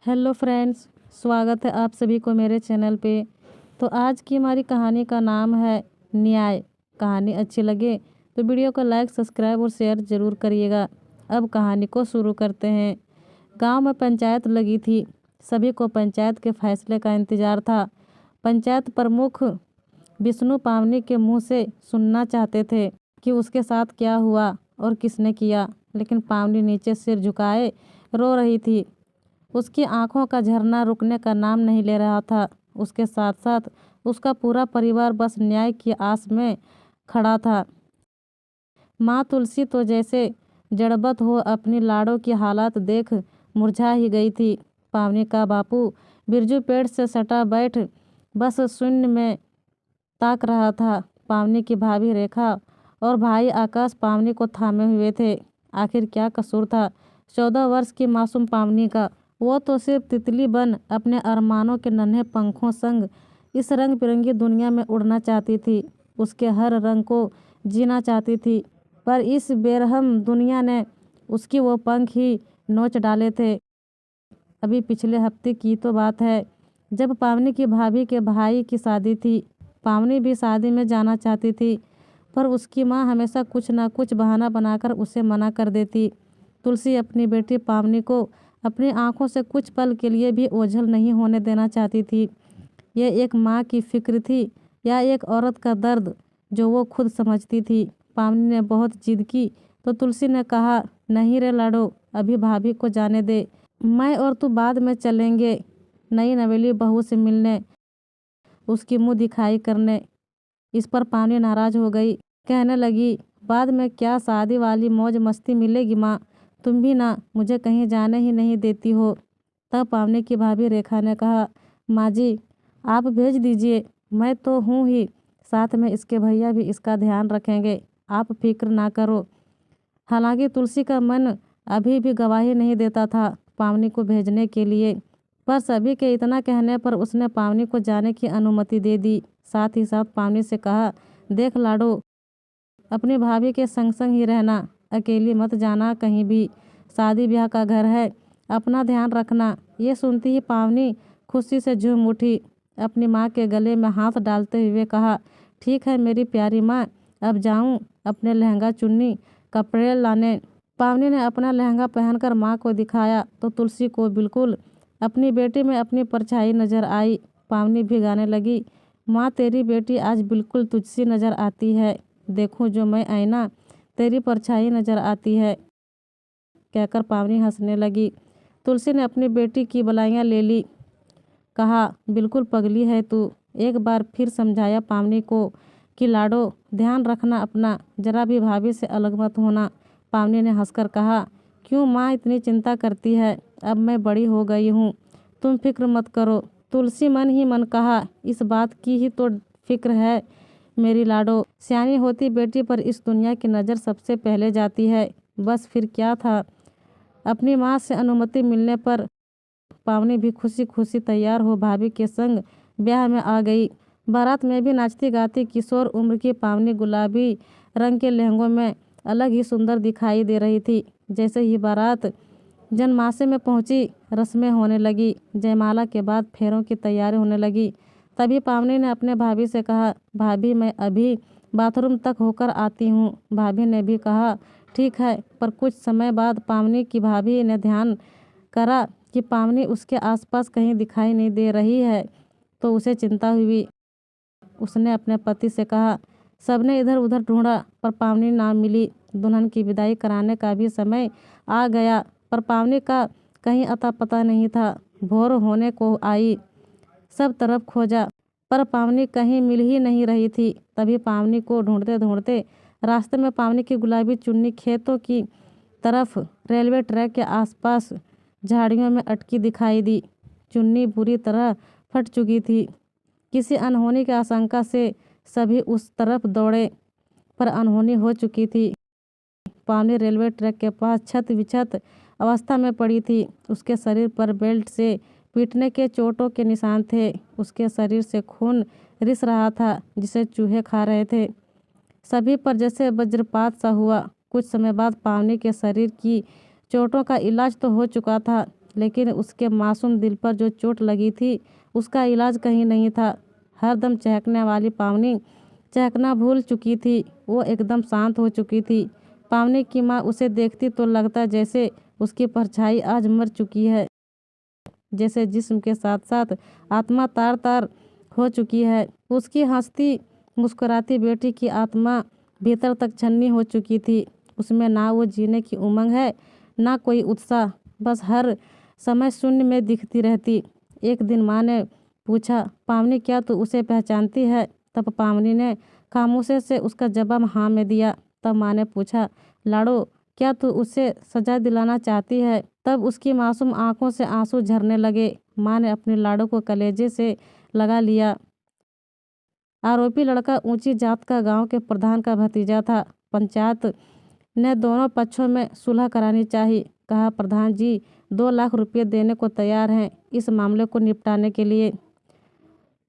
Hello friends, स्वागत है आप सभी को मेरे चैनल पे। तो आज की हमारी कहानी का नाम है न्याय। कहानी अच्छी लगे तो वीडियो को लाइक, सब्सक्राइब और शेयर ज़रूर करिएगा। अब कहानी को शुरू करते हैं। गांव में पंचायत लगी थी। सभी को पंचायत के फैसले का इंतज़ार था। पंचायत प्रमुख विष्णु पावनी के मुंह से सुनना चाहते थे कि उसके साथ क्या हुआ और किसने किया, लेकिन पावनी नीचे सिर झुकाए रो रही थी। उसकी आंखों का झरना रुकने का नाम नहीं ले रहा था। उसके साथ साथ उसका पूरा परिवार बस न्याय की आस में खड़ा था। माँ तुलसी तो जैसे जड़बत हो अपनी लाड़ों की हालत देख मुरझा ही गई थी। पावनी का बापू बिरजू पेड़ से सटा बैठ बस शून्य में ताक रहा था। पावनी की भाभी रेखा और भाई आकाश पावनी को थामे हुए थे। आखिर क्या कसूर था 14 वर्ष की मासूम पावनी का? वो तो सिर्फ तितली बन अपने अरमानों के नन्हे पंखों संग इस रंग बिरंगी दुनिया में उड़ना चाहती थी। उसके हर रंग को जीना चाहती थी, पर इस बेरहम दुनिया ने उसकी वो पंख ही नोच डाले थे। अभी पिछले हफ्ते की तो बात है, जब पावनी की भाभी के भाई की शादी थी। पावनी भी शादी में जाना चाहती थी, पर उसकी माँ हमेशा कुछ ना कुछ बहाना बनाकर उसे मना कर देती। तुलसी अपनी बेटी पावनी को अपनी आंखों से कुछ पल के लिए भी ओझल नहीं होने देना चाहती थी। यह एक माँ की फिक्र थी या एक औरत का दर्द जो वो खुद समझती थी। पावनी ने बहुत जिद की तो तुलसी ने कहा, नहीं रे लाडो, अभी भाभी को जाने दे। मैं और तू बाद में चलेंगे नई नवेली बहू से मिलने, उसकी मुँह दिखाई करने। इस पर पावनी नाराज हो गई। कहने लगी, बाद में क्या शादी वाली मौज मस्ती मिलेगी माँ? तुम भी ना मुझे कहीं जाने ही नहीं देती हो। तब पावनी की भाभी रेखा ने कहा, माँ जी आप भेज दीजिए, मैं तो हूँ ही, साथ में इसके भैया भी इसका ध्यान रखेंगे, आप फिक्र ना करो। हालांकि तुलसी का मन अभी भी गवाही नहीं देता था पावनी को भेजने के लिए, पर सभी के इतना कहने पर उसने पावनी को जाने की अनुमति दे दी। साथ ही साथ पावनी से कहा, देख लाडो, अपनी भाभी के संग संग ही रहना, अकेली मत जाना कहीं भी, शादी ब्याह का घर है, अपना ध्यान रखना। ये सुनती ही पावनी खुशी से झूम उठी। अपनी माँ के गले में हाथ डालते हुए कहा, ठीक है मेरी प्यारी माँ, अब जाऊँ अपने लहंगा चुन्नी कपड़े लाने। पावनी ने अपना लहंगा पहनकर माँ को दिखाया तो तुलसी को बिल्कुल अपनी बेटी में अपनी परछाई नजर आई। पावनी भी गाने लगी, माँ तेरी बेटी आज बिल्कुल तुझसी नजर आती है, देखूं जो मैं आईना तेरी परछाई नजर आती है। कहकर पावनी हंसने लगी। तुलसी ने अपनी बेटी की बलाइयाँ ले ली। कहा, बिल्कुल पगली है तू। एक बार फिर समझाया पावनी को कि लाडो ध्यान रखना अपना, जरा भी भाभी से अलग मत होना। पावनी ने हंसकर कहा, क्यों माँ इतनी चिंता करती है, अब मैं बड़ी हो गई हूँ, तुम फिक्र मत करो। तुलसी मन ही मन कहा, इस बात की ही तो फिक्र है मेरी लाडो, सियानी होती बेटी पर इस दुनिया की नज़र सबसे पहले जाती है। बस फिर क्या था। अपनी माँ से अनुमति मिलने पर पावनी भी खुशी खुशी तैयार हो भाभी के संग ब्याह में आ गई। बारात में भी नाचती गाती किशोर उम्र की पावनी गुलाबी रंग के लहंगों में अलग ही सुंदर दिखाई दे रही थी। जैसे ही बारात जनमासे में पहुंची, रस्में होने लगी। जयमाला के बाद फेरों की तैयारी होने लगी। तभी पावनी ने अपने भाभी से कहा, भाभी मैं अभी बाथरूम तक होकर आती हूँ। भाभी ने भी कहा, ठीक है। पर कुछ समय बाद पावनी की भाभी ने ध्यान करा कि पावनी उसके आसपास कहीं दिखाई नहीं दे रही है, तो उसे चिंता हुई। उसने अपने पति से कहा, सबने इधर उधर ढूंढा पर पावनी ना मिली। दुल्हन की विदाई कराने का भी समय आ गया, पर पावनी का कहीं अता पता नहीं था। भोर होने को आई, सब तरफ खोजा, पर पावनी कहीं मिल ही नहीं रही थी। तभी पावनी को ढूंढते ढूंढते रास्ते में पावनी की गुलाबी चुन्नी खेतों की तरफ रेलवे ट्रैक के आसपास झाड़ियों में अटकी दिखाई दी। चुन्नी बुरी तरह फट चुकी थी। किसी अनहोनी की आशंका से सभी उस तरफ दौड़े, पर अनहोनी हो चुकी थी। पावनी रेलवे ट्रैक के पास छत विछत अवस्था में पड़ी थी। उसके शरीर पर बेल्ट से पीटने के चोटों के निशान थे। उसके शरीर से खून रिस रहा था जिसे चूहे खा रहे थे। सभी पर जैसे वज्रपात सा हुआ। कुछ समय बाद पावनी के शरीर की चोटों का इलाज तो हो चुका था, लेकिन उसके मासूम दिल पर जो चोट लगी थी उसका इलाज कहीं नहीं था। हरदम चहकने वाली पावनी चहकना भूल चुकी थी। वो एकदम शांत हो चुकी थी। पावनी की माँ उसे देखती तो लगता जैसे उसकी परछाई आज मर चुकी है, जैसे जिस्म के साथ साथ आत्मा तार तार हो चुकी है। उसकी हंसती मुस्कुराती बेटी की आत्मा भीतर तक छन्नी हो चुकी थी। उसमें ना वो जीने की उमंग है, ना कोई उत्साह, बस हर समय शून्य में दिखती रहती। एक दिन माँ ने पूछा, पावनी क्या तू उसे पहचानती है? तब पावनी ने खामोशी से उसका जवाब हाँ में दिया। तब माँ ने पूछा, लाडो क्या तू उसे सजा दिलाना चाहती है? तब उसकी मासूम आंखों से आंसू झरने लगे। माँ ने अपने लाडो को कलेजे से लगा लिया। आरोपी लड़का ऊंची जात का गांव के प्रधान का भतीजा था। पंचायत ने दोनों पक्षों में सुलह करानी चाहिए। कहा, प्रधान जी 2 लाख रुपये देने को तैयार हैं इस मामले को निपटाने के लिए।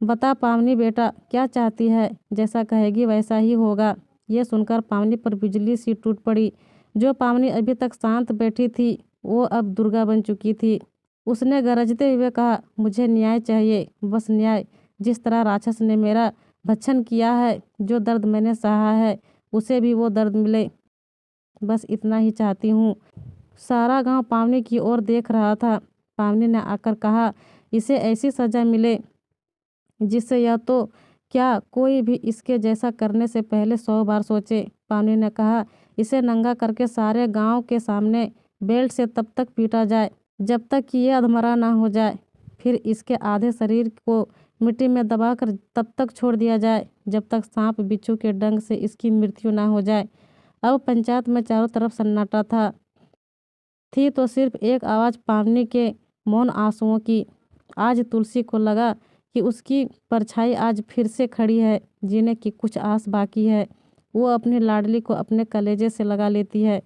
बता पावनी बेटा क्या चाहती है? जैसा कहेगी वैसा ही होगा। ये सुनकर पावनी पर बिजली सी टूट पड़ी। जो पावनी अभी तक शांत बैठी थी वो अब दुर्गा बन चुकी थी। उसने गरजते हुए कहा, मुझे न्याय चाहिए, बस न्याय। जिस तरह राक्षस ने मेरा भक्षण किया है, जो दर्द मैंने सहा है उसे भी वो दर्द मिले, बस इतना ही चाहती हूँ। सारा गांव पावनी की ओर देख रहा था। पावनी ने आकर कहा, इसे ऐसी सजा मिले जिससे या तो क्या कोई भी इसके जैसा करने से पहले 100 बार सोचे। पावनी ने कहा, इसे नंगा करके सारे गांव के सामने बेल्ट से तब तक पीटा जाए जब तक कि ये अधमरा ना हो जाए। फिर इसके आधे शरीर को मिट्टी में दबाकर तब तक छोड़ दिया जाए जब तक सांप बिच्छू के डंक से इसकी मृत्यु ना हो जाए। अब पंचायत में चारों तरफ सन्नाटा था। थी तो सिर्फ एक आवाज़ पावनी के मौन आंसुओं की। आज तुलसी को लगा कि उसकी परछाई आज फिर से खड़ी है, जीने की कुछ आस बाकी है। वो अपनी लाडली को अपने कलेजे से लगा लेती है।